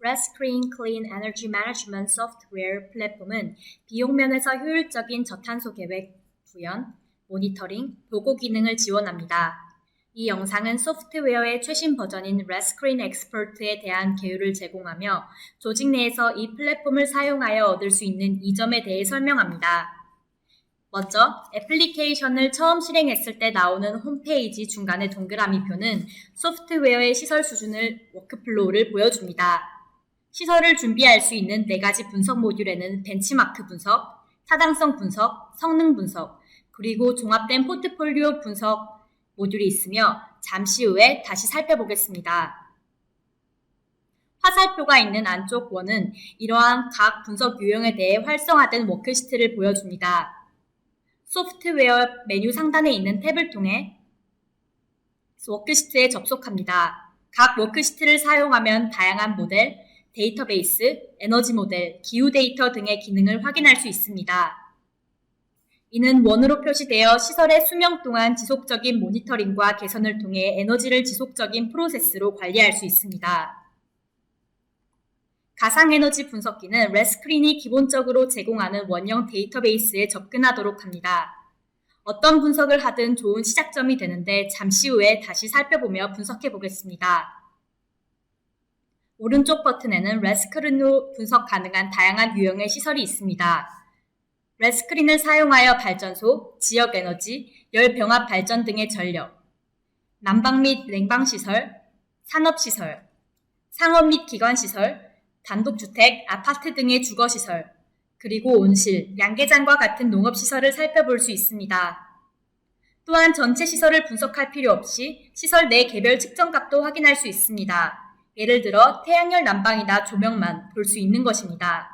ResClean Clean Energy Management 소프트웨어 플랫폼은 비용 면에서 효율적인 저탄소 계획, 구현, 모니터링, 보고 기능을 지원합니다. 이 영상은 소프트웨어의 최신 버전인 ResClean Expert에 대한 개요를 제공하며 조직 내에서 이 플랫폼을 사용하여 얻을 수 있는 이점에 대해 설명합니다. 먼저 애플리케이션을 처음 실행했을 때 나오는 홈페이지 중간의 동그라미 표는 소프트웨어의 시설 수준을 워크플로우를 보여줍니다. 시설을 준비할 수 있는 4가지 분석 모듈에는 벤치마크 분석, 타당성 분석, 성능 분석, 그리고 종합된 포트폴리오 분석 모듈이 있으며 잠시 후에 다시 살펴보겠습니다. 화살표가 있는 안쪽 원은 이러한 각 분석 유형에 대해 활성화된 워크시트를 보여줍니다. 소프트웨어 메뉴 상단에 있는 탭을 통해 워크시트에 접속합니다. 각 워크시트를 사용하면 다양한 모델, 데이터베이스, 에너지 모델, 기후 데이터 등의 기능을 확인할 수 있습니다. 이는 원으로 표시되어 시설의 수명 동안 지속적인 모니터링과 개선을 통해 에너지를 지속적인 프로세스로 관리할 수 있습니다. 가상에너지 분석기는 ResClean이 기본적으로 제공하는 원형 데이터베이스에 접근하도록 합니다. 어떤 분석을 하든 좋은 시작점이 되는데 잠시 후에 다시 살펴보며 분석해 보겠습니다. 오른쪽 버튼에는 ResClean으로 분석 가능한 다양한 유형의 시설이 있습니다. ResClean을 사용하여 발전소, 지역에너지, 열병합 발전 등의 전력, 난방 및 냉방시설, 산업시설, 상업 및 기관시설, 단독주택, 아파트 등의 주거시설, 그리고 온실, 양계장과 같은 농업시설을 살펴볼 수 있습니다. 또한 전체 시설을 분석할 필요 없이 시설 내 개별 측정값도 확인할 수 있습니다. 예를 들어 태양열 난방이나 조명만 볼 수 있는 것입니다.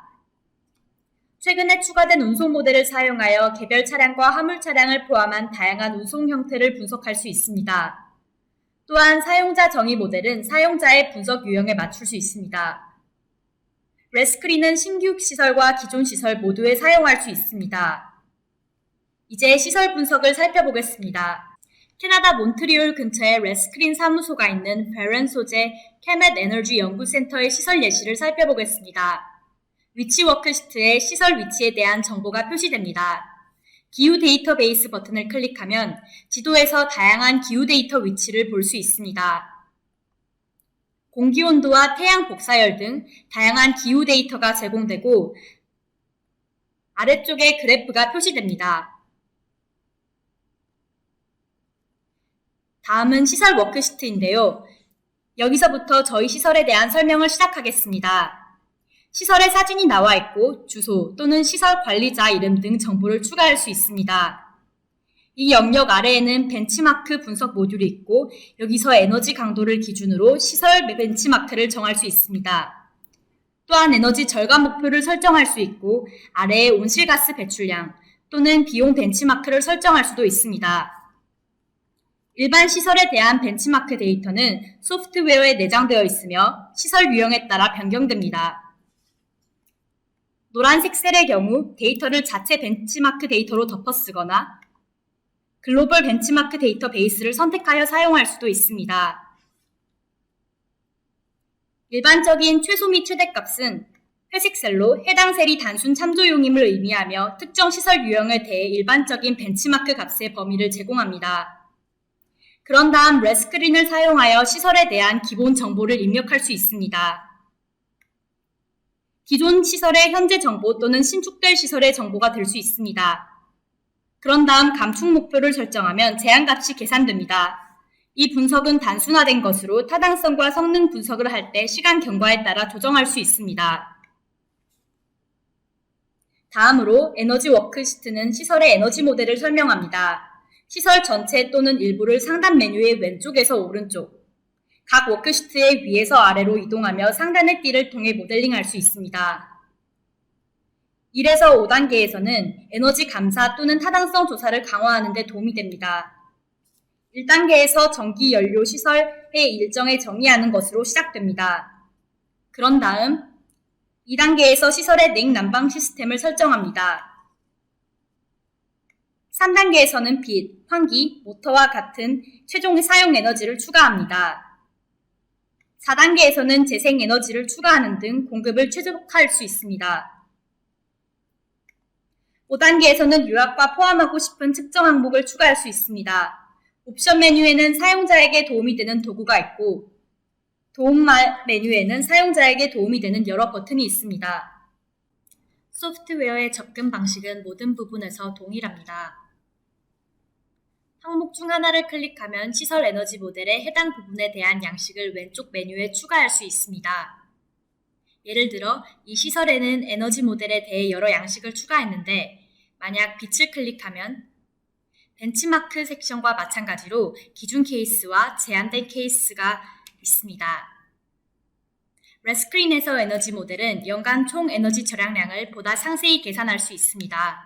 최근에 추가된 운송 모델을 사용하여 개별 차량과 화물 차량을 포함한 다양한 운송 형태를 분석할 수 있습니다. 또한 사용자 정의 모델은 사용자의 분석 유형에 맞출 수 있습니다. ResClean은 신규 시설과 기존 시설 모두에 사용할 수 있습니다. 이제 시설 분석을 살펴보겠습니다. 캐나다 몬트리올 근처에 ResClean 사무소가 있는 베런 소재 캐멧 에너지 연구센터의 시설 예시를 살펴보겠습니다. 위치 워크시트에 시설 위치에 대한 정보가 표시됩니다. 기후 데이터베이스 버튼을 클릭하면 지도에서 다양한 기후 데이터 위치를 볼 수 있습니다. 공기온도와 태양 복사열 등 다양한 기후 데이터가 제공되고 아래쪽에 그래프가 표시됩니다. 다음은 시설 워크시트인데요. 여기서부터 저희 시설에 대한 설명을 시작하겠습니다. 시설의 사진이 나와 있고 주소 또는 시설 관리자 이름 등 정보를 추가할 수 있습니다. 이 영역 아래에는 벤치마크 분석 모듈이 있고 여기서 에너지 강도를 기준으로 시설 벤치마크를 정할 수 있습니다. 또한 에너지 절감 목표를 설정할 수 있고 아래에 온실가스 배출량 또는 비용 벤치마크를 설정할 수도 있습니다. 일반 시설에 대한 벤치마크 데이터는 소프트웨어에 내장되어 있으며 시설 유형에 따라 변경됩니다. 노란색 셀의 경우 데이터를 자체 벤치마크 데이터로 덮어쓰거나 글로벌 벤치마크 데이터베이스를 선택하여 사용할 수도 있습니다. 일반적인 최소 및 최대값은 회색 셀로 해당 셀이 단순 참조용임을 의미하며 특정 시설 유형에 대해 일반적인 벤치마크 값의 범위를 제공합니다. 그런 다음 ResClean을 사용하여 시설에 대한 기본 정보를 입력할 수 있습니다. 기존 시설의 현재 정보 또는 신축될 시설의 정보가 될 수 있습니다. 그런 다음 감축 목표를 설정하면 제한값이 계산됩니다. 이 분석은 단순화된 것으로 타당성과 성능 분석을 할 때 시간 경과에 따라 조정할 수 있습니다. 다음으로 에너지 워크시트는 시설의 에너지 모델을 설명합니다. 시설 전체 또는 일부를 상단 메뉴의 왼쪽에서 오른쪽, 각 워크시트의 위에서 아래로 이동하며 상단의 띠를 통해 모델링할 수 있습니다. 1에서 5단계에서는 에너지 감사 또는 타당성 조사를 강화하는 데 도움이 됩니다. 1단계에서 전기 연료 시설의 일정을 정의하는 것으로 시작됩니다. 그런 다음 2단계에서 시설의 냉난방 시스템을 설정합니다. 3단계에서는 빛, 환기, 모터와 같은 최종 사용 에너지를 추가합니다. 4단계에서는 재생에너지를 추가하는 등 공급을 최적화할 수 있습니다. 5단계에서는 요약과 포함하고 싶은 특정 항목을 추가할 수 있습니다. 옵션 메뉴에는 사용자에게 도움이 되는 도구가 있고 도움 메뉴에는 사용자에게 도움이 되는 여러 버튼이 있습니다. 소프트웨어의 접근 방식은 모든 부분에서 동일합니다. 항목 중 하나를 클릭하면 시설 에너지 모델의 해당 부분에 대한 양식을 왼쪽 메뉴에 추가할 수 있습니다. 예를 들어 이 시설에는 에너지 모델에 대해 여러 양식을 추가했는데 만약 빛을 클릭하면 벤치마크 섹션과 마찬가지로 기준 케이스와 제한된 케이스가 있습니다. 레스크린에서 에너지 모델은 연간 총 에너지 절약량을 보다 상세히 계산할 수 있습니다.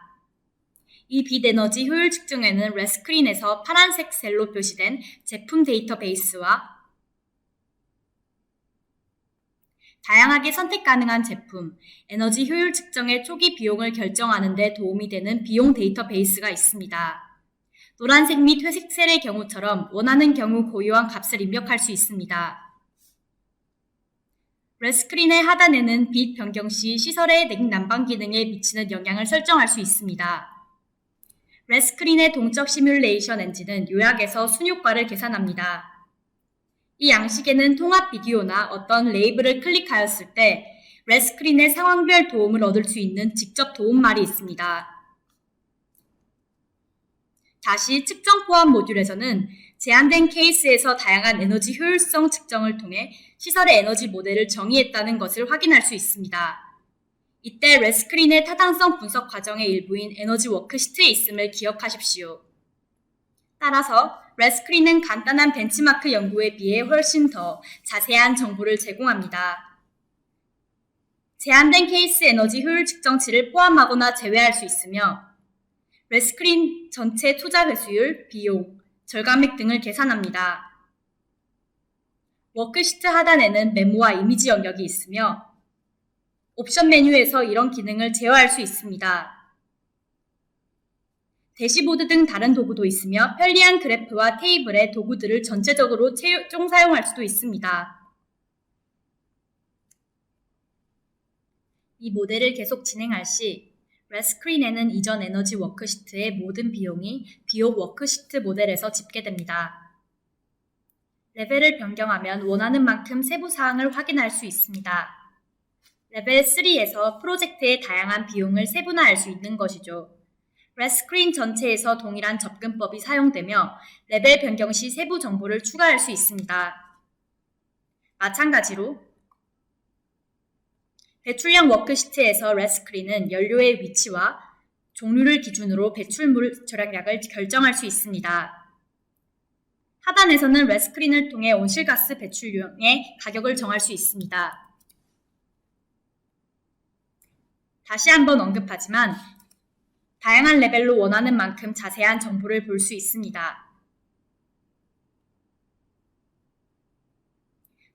이 빛 에너지 효율 측정에는 레스크린에서 파란색 셀로 표시된 제품 데이터베이스와 다양하게 선택 가능한 제품, 에너지 효율 측정의 초기 비용을 결정하는 데 도움이 되는 비용 데이터베이스가 있습니다. 노란색 및 회색 셀의 경우처럼 원하는 경우 고유한 값을 입력할 수 있습니다. 레스크린의 하단에는 빛 변경 시 시설의 냉난방 기능에 미치는 영향을 설정할 수 있습니다. 레스크린의 동적 시뮬레이션 엔진은 요약에서 순효과를 계산합니다. 이 양식에는 통합 비디오나 어떤 레이블을 클릭하였을 때 레스크린의 상황별 도움을 얻을 수 있는 직접 도움말이 있습니다. 다시 측정 포함 모듈에서는 제한된 케이스에서 다양한 에너지 효율성 측정을 통해 시설의 에너지 모델을 정의했다는 것을 확인할 수 있습니다. 이때 레스크린의 타당성 분석 과정의 일부인 에너지 워크시트에 있음을 기억하십시오. 따라서 레스크린은 간단한 벤치마크 연구에 비해 훨씬 더 자세한 정보를 제공합니다. 제한된 케이스 에너지 효율 측정치를 포함하거나 제외할 수 있으며 레스크린 전체 투자 회수율, 비용, 절감액 등을 계산합니다. 워크시트 하단에는 메모와 이미지 영역이 있으며 옵션 메뉴에서 이런 기능을 제어할 수 있습니다. 대시보드 등 다른 도구도 있으며 편리한 그래프와 테이블의 도구들을 전체적으로 최종 사용할 수도 있습니다. 이 모델을 계속 진행할 시 레스크린에는 이전 에너지 워크시트의 모든 비용이 비용 워크시트 모델에서 집계됩니다. 레벨을 변경하면 원하는 만큼 세부 사항을 확인할 수 있습니다. 레벨 3에서 프로젝트의 다양한 비용을 세분화할 수 있는 것이죠. 레스크린 전체에서 동일한 접근법이 사용되며 레벨 변경 시 세부 정보를 추가할 수 있습니다. 마찬가지로 배출량 워크시트에서 레스크린은 연료의 위치와 종류를 기준으로 배출물 절약량을 결정할 수 있습니다. 하단에서는 레스크린을 통해 온실가스 배출량의 가격을 정할 수 있습니다. 다시 한번 언급하지만 다양한 레벨로 원하는 만큼 자세한 정보를 볼 수 있습니다.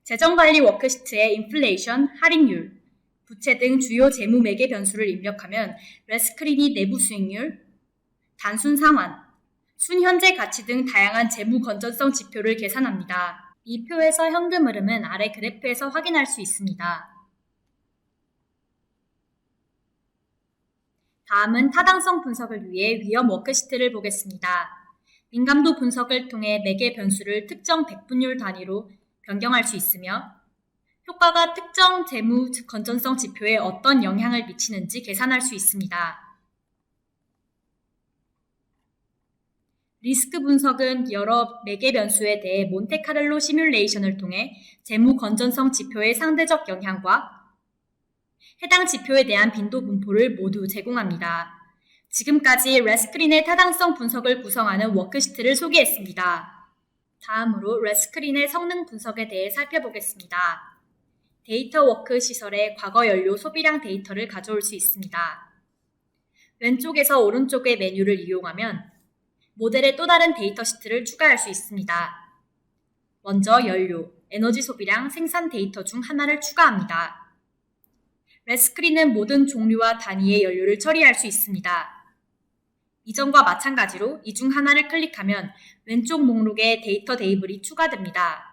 재정관리 워크시트의 인플레이션, 할인율, 부채 등 주요 재무 매개 변수를 입력하면 레스크린이 내부 수익률, 단순 상환, 순현재 가치 등 다양한 재무 건전성 지표를 계산합니다. 이 표에서 현금 흐름은 아래 그래프에서 확인할 수 있습니다. 다음은 타당성 분석을 위해 위험 워크시트를 보겠습니다. 민감도 분석을 통해 매개 변수를 특정 백분율 단위로 변경할 수 있으며 효과가 특정 재무 건전성 지표에 어떤 영향을 미치는지 계산할 수 있습니다. 리스크 분석은 여러 매개 변수에 대해 몬테카를로 시뮬레이션을 통해 재무 건전성 지표의 상대적 영향과 해당 지표에 대한 빈도 분포를 모두 제공합니다. 지금까지 레스크린의 타당성 분석을 구성하는 워크시트를 소개했습니다. 다음으로 레스크린의 성능 분석에 대해 살펴보겠습니다. 데이터워크 시설의 과거 연료 소비량 데이터를 가져올 수 있습니다. 왼쪽에서 오른쪽의 메뉴를 이용하면 모델의 또 다른 데이터 시트를 추가할 수 있습니다. 먼저 연료, 에너지 소비량, 생산 데이터 중 하나를 추가합니다. 레스크린은 모든 종류와 단위의 연료를 처리할 수 있습니다. 이전과 마찬가지로 이 중 하나를 클릭하면 왼쪽 목록에 데이터 테이블이 추가됩니다.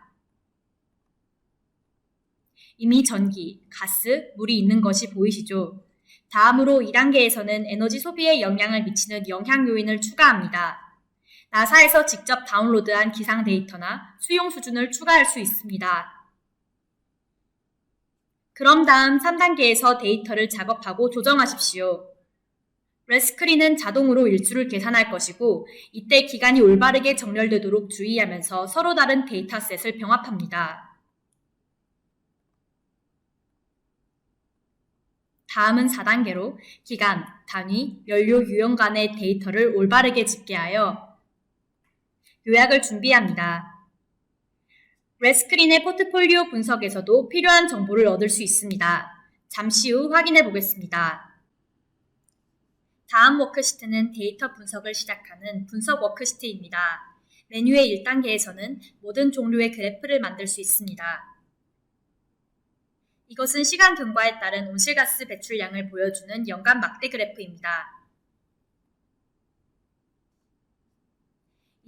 이미 전기, 가스, 물이 있는 것이 보이시죠? 다음으로 2단계에서는 에너지 소비에 영향을 미치는 영향 요인을 추가합니다. 나사에서 직접 다운로드한 기상 데이터나 수용 수준을 추가할 수 있습니다. 그럼 다음 3단계에서 데이터를 작업하고 조정하십시오. 레스크린은 자동으로 일수를 계산할 것이고 이때 기간이 올바르게 정렬되도록 주의하면서 서로 다른 데이터셋을 병합합니다. 다음은 4단계로 기간, 단위, 연료 유형 간의 데이터를 올바르게 집계하여 요약을 준비합니다. 레스크린의 포트폴리오 분석에서도 필요한 정보를 얻을 수 있습니다. 잠시 후 확인해 보겠습니다. 다음 워크시트는 데이터 분석을 시작하는 분석 워크시트입니다. 메뉴의 1단계에서는 모든 종류의 그래프를 만들 수 있습니다. 이것은 시간 경과에 따른 온실가스 배출량을 보여주는 연간 막대 그래프입니다.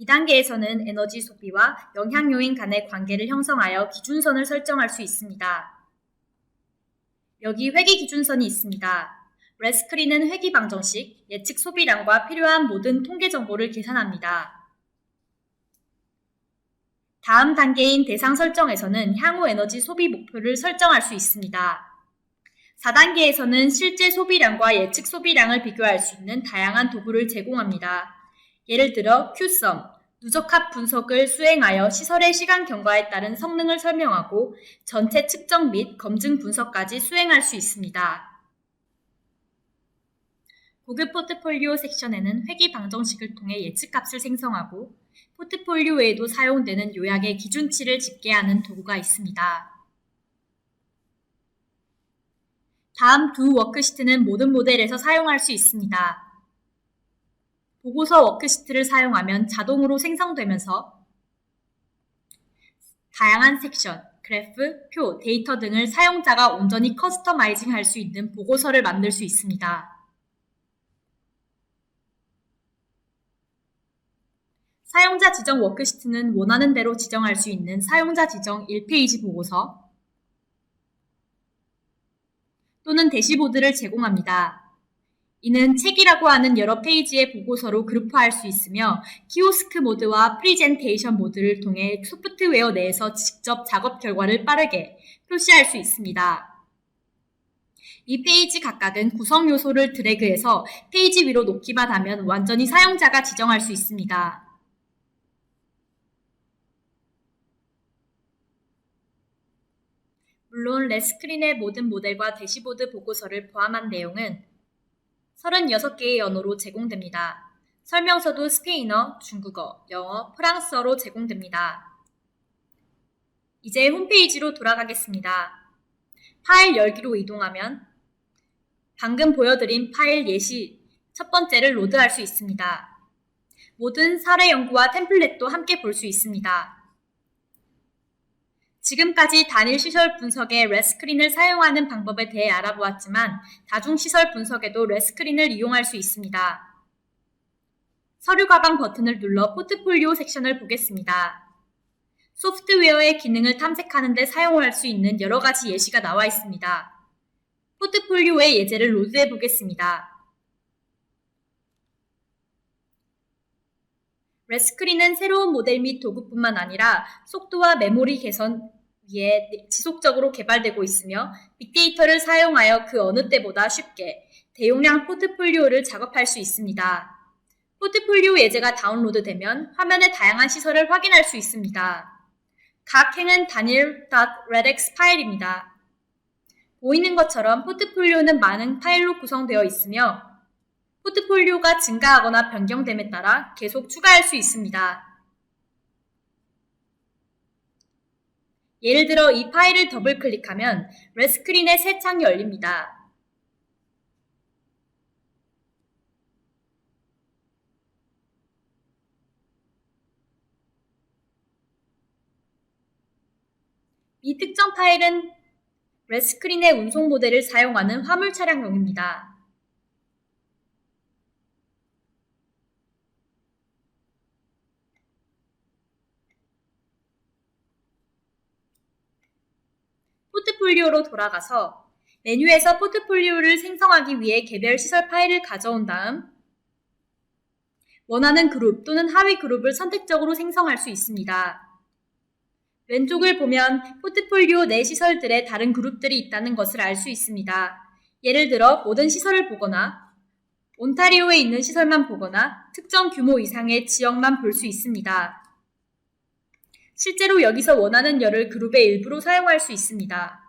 2단계에서는 에너지 소비와 영향 요인 간의 관계를 형성하여 기준선을 설정할 수 있습니다. 여기 회귀 기준선이 있습니다. 레스크린은 회귀 방정식, 예측 소비량과 필요한 모든 통계 정보를 계산합니다. 다음 단계인 대상 설정에서는 향후 에너지 소비 목표를 설정할 수 있습니다. 4단계에서는 실제 소비량과 예측 소비량을 비교할 수 있는 다양한 도구를 제공합니다. 예를 들어 Qsum, 누적합 분석을 수행하여 시설의 시간 경과에 따른 성능을 설명하고 전체 측정 및 검증 분석까지 수행할 수 있습니다. 고급 포트폴리오 섹션에는 회귀 방정식을 통해 예측값을 생성하고 포트폴리오에도 사용되는 요약의 기준치를 집계하는 도구가 있습니다. 다음 두 워크시트는 모든 모델에서 사용할 수 있습니다. 보고서 워크시트를 사용하면 자동으로 생성되면서 다양한 섹션, 그래프, 표, 데이터 등을 사용자가 온전히 커스터마이징 할 수 있는 보고서를 만들 수 있습니다. 사용자 지정 워크시트는 원하는 대로 지정할 수 있는 사용자 지정 1페이지 보고서 또는 대시보드를 제공합니다. 이는 책이라고 하는 여러 페이지의 보고서로 그룹화할 수 있으며 키오스크 모드와 프리젠테이션 모드를 통해 소프트웨어 내에서 직접 작업 결과를 빠르게 표시할 수 있습니다. 이 페이지 각각은 구성 요소를 드래그해서 페이지 위로 놓기만 하면 완전히 사용자가 지정할 수 있습니다. 물론 레스크린의 모든 모델과 대시보드 보고서를 포함한 내용은 36개의 언어로 제공됩니다. 설명서도 스페인어, 중국어, 영어, 프랑스어로 제공됩니다. 이제 홈페이지로 돌아가겠습니다. 파일 열기로 이동하면 방금 보여드린 파일 예시 첫 번째를 로드할 수 있습니다. 모든 사례 연구와 템플릿도 함께 볼 수 있습니다. 지금까지 단일 시설 분석에 레스크린을 사용하는 방법에 대해 알아보았지만 다중시설 분석에도 레스크린을 이용할 수 있습니다. 서류 가방 버튼을 눌러 포트폴리오 섹션을 보겠습니다. 소프트웨어의 기능을 탐색하는 데 사용할 수 있는 여러 가지 예시가 나와 있습니다. 포트폴리오의 예제를 로드해 보겠습니다. 레스크린은 새로운 모델 및 도구뿐만 아니라 속도와 메모리 개선 위해 지속적으로 개발되고 있으며 빅데이터를 사용하여 그 어느 때보다 쉽게 대용량 포트폴리오를 작업할 수 있습니다. 포트폴리오 예제가 다운로드되면 화면의 다양한 시설을 확인할 수 있습니다. 각 행은 단일.redx 파일입니다. 보이는 것처럼 포트폴리오는 많은 파일로 구성되어 있으며 포트폴리오가 증가하거나 변경됨에 따라 계속 추가할 수 있습니다. 예를 들어 이 파일을 더블 클릭하면 레스크린의 새 창이 열립니다. 이 특정 파일은 레스크린의 운송 모델을 사용하는 화물 차량용입니다. 포트폴리오로 돌아가서 메뉴에서 포트폴리오를 생성하기 위해 개별 시설 파일을 가져온 다음 원하는 그룹 또는 하위 그룹을 선택적으로 생성할 수 있습니다. 왼쪽을 보면 포트폴리오 내 시설들의 다른 그룹들이 있다는 것을 알 수 있습니다. 예를 들어 모든 시설을 보거나 온타리오에 있는 시설만 보거나 특정 규모 이상의 지역만 볼 수 있습니다. 실제로 여기서 원하는 열을 그룹의 일부로 사용할 수 있습니다.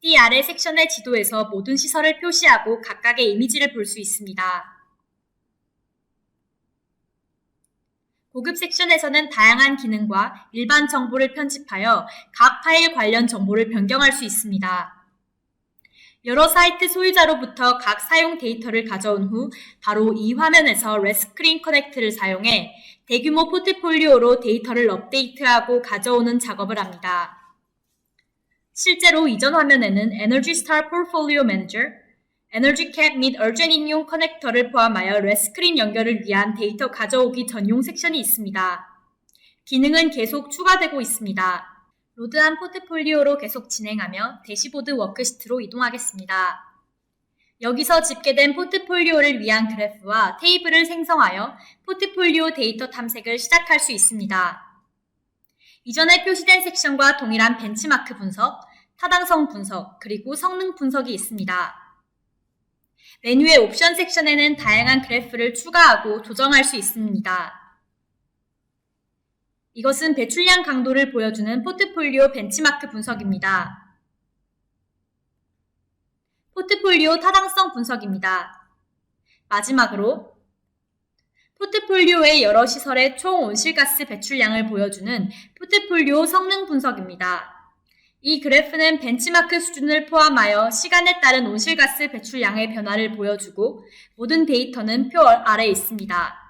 이 아래 섹션의 지도에서 모든 시설을 표시하고 각각의 이미지를 볼 수 있습니다. 고급 섹션에서는 다양한 기능과 일반 정보를 편집하여 각 파일 관련 정보를 변경할 수 있습니다. 여러 사이트 소유자로부터 각 사용 데이터를 가져온 후 바로 이 화면에서 레스크린 커넥트를 사용해 대규모 포트폴리오로 데이터를 업데이트하고 가져오는 작업을 합니다. 실제로 이전 화면에는 에너지 스타 포트폴리오 매니저, 에너지 캡 및 얼젠 인용 커넥터를 포함하여 레스크린 연결을 위한 데이터 가져오기 전용 섹션이 있습니다. 기능은 계속 추가되고 있습니다. 로드한 포트폴리오로 계속 진행하며 대시보드 워크시트로 이동하겠습니다. 여기서 집계된 포트폴리오를 위한 그래프와 테이블을 생성하여 포트폴리오 데이터 탐색을 시작할 수 있습니다. 이전에 표시된 섹션과 동일한 벤치마크 분석, 타당성 분석, 그리고 성능 분석이 있습니다. 메뉴의 옵션 섹션에는 다양한 그래프를 추가하고 조정할 수 있습니다. 이것은 배출량 강도를 보여주는 포트폴리오 벤치마크 분석입니다. 포트폴리오 타당성 분석입니다. 마지막으로 포트폴리오의 여러 시설의 총 온실가스 배출량을 보여주는 포트폴리오 성능 분석입니다. 이 그래프는 벤치마크 수준을 포함하여 시간에 따른 온실가스 배출량의 변화를 보여주고 모든 데이터는 표 아래에 있습니다.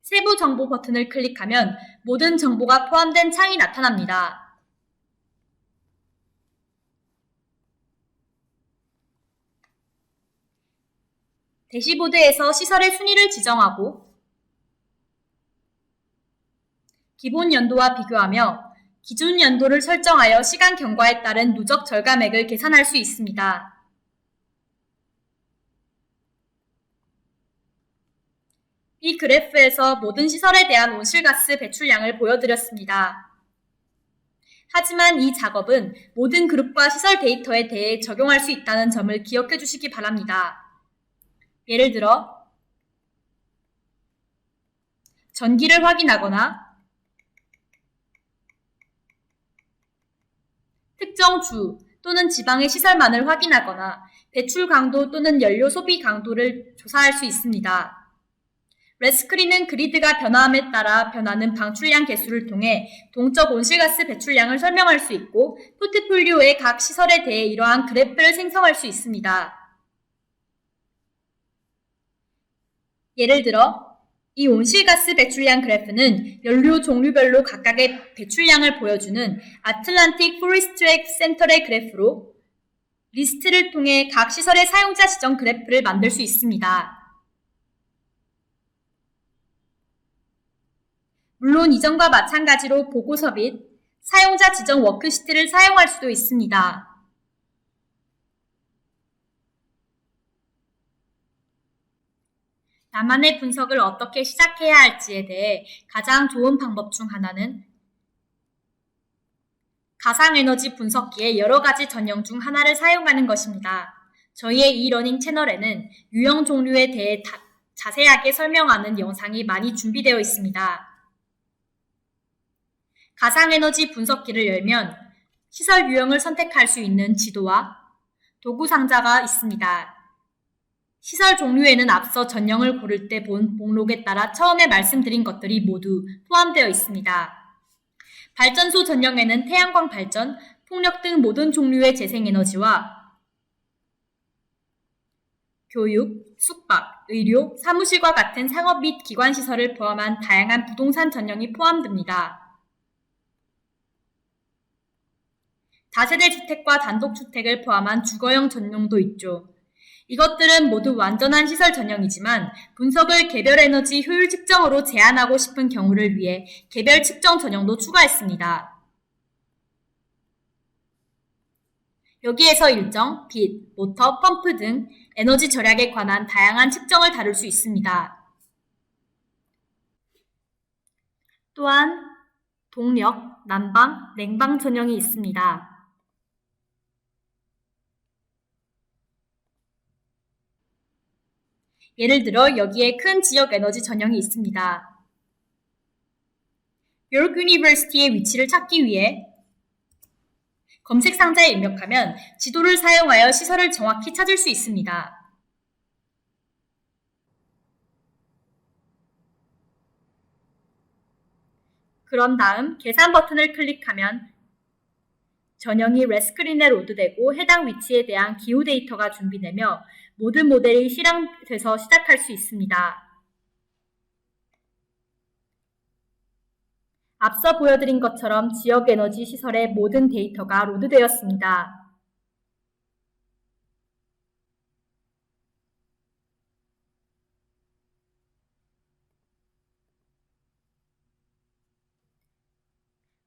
세부 정보 버튼을 클릭하면 모든 정보가 포함된 창이 나타납니다. 대시보드에서 시설의 순위를 지정하고 기본 연도와 비교하며 기준 연도를 설정하여 시간 경과에 따른 누적 절감액을 계산할 수 있습니다. 이 그래프에서 모든 시설에 대한 온실가스 배출량을 보여드렸습니다. 하지만 이 작업은 모든 그룹과 시설 데이터에 대해 적용할 수 있다는 점을 기억해 주시기 바랍니다. 예를 들어 전기를 확인하거나 특정 주 또는 지방의 시설만을 확인하거나 배출 강도 또는 연료 소비 강도를 조사할 수 있습니다. 레스크린은 그리드가 변화함에 따라 변하는 방출량 개수를 통해 동적 온실가스 배출량을 설명할 수 있고 포트폴리오의 각 시설에 대해 이러한 그래프를 생성할 수 있습니다. 예를 들어 이 온실가스 배출량 그래프는 연료 종류별로 각각의 배출량을 보여주는 아틀란틱 포레스트 센터의 그래프로 리스트를 통해 각 시설의 사용자 지정 그래프를 만들 수 있습니다. 물론 이전과 마찬가지로 보고서 및 사용자 지정 워크시트를 사용할 수도 있습니다. 나만의 분석을 어떻게 시작해야 할지에 대해 가장 좋은 방법 중 하나는 가상에너지 분석기의 여러 가지 전형 중 하나를 사용하는 것입니다. 저희의 이러닝 채널에는 유형 종류에 대해 자세하게 설명하는 영상이 많이 준비되어 있습니다. 가상에너지 분석기를 열면 시설 유형을 선택할 수 있는 지도와 도구 상자가 있습니다. 시설 종류에는 앞서 전형을 고를 때 본 목록에 따라 처음에 말씀드린 것들이 모두 포함되어 있습니다. 발전소 전형에는 태양광 발전, 풍력 등 모든 종류의 재생에너지와 교육, 숙박, 의료, 사무실과 같은 상업 및 기관시설을 포함한 다양한 부동산 전형이 포함됩니다. 다세대 주택과 단독주택을 포함한 주거형 전용도 있죠. 이것들은 모두 완전한 시설 전형이지만 분석을 개별 에너지 효율 측정으로 제한하고 싶은 경우를 위해 개별 측정 전형도 추가했습니다. 여기에서 일정, 빛, 모터, 펌프 등 에너지 절약에 관한 다양한 측정을 다룰 수 있습니다. 또한 동력, 난방, 냉방 전형이 있습니다. 예를 들어 여기에 큰 지역 에너지 전형이 있습니다. 요르크 유니버시티의 위치를 찾기 위해 검색 상자에 입력하면 지도를 사용하여 시설을 정확히 찾을 수 있습니다. 그런 다음 계산 버튼을 클릭하면 전형이 레스크린에 로드되고 해당 위치에 대한 기후 데이터가 준비되며 모든 모델이 실행돼서 시작할 수 있습니다. 앞서 보여드린 것처럼 지역 에너지 시설의 모든 데이터가 로드되었습니다.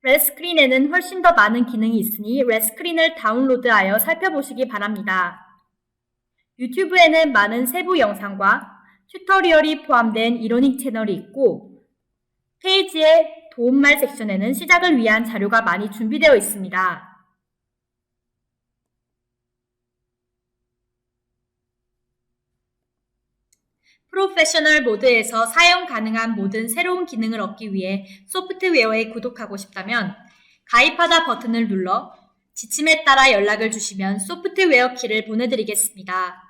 레스크린에는 훨씬 더 많은 기능이 있으니 레스크린을 다운로드하여 살펴보시기 바랍니다. 유튜브에는 많은 세부 영상과 튜토리얼이 포함된 이로닉 채널이 있고 페이지의 도움말 섹션에는 시작을 위한 자료가 많이 준비되어 있습니다. 프로페셔널 모드에서 사용 가능한 모든 새로운 기능을 얻기 위해 소프트웨어에 구독하고 싶다면 가입하다 버튼을 눌러 지침에 따라 연락을 주시면 소프트웨어 키를 보내드리겠습니다.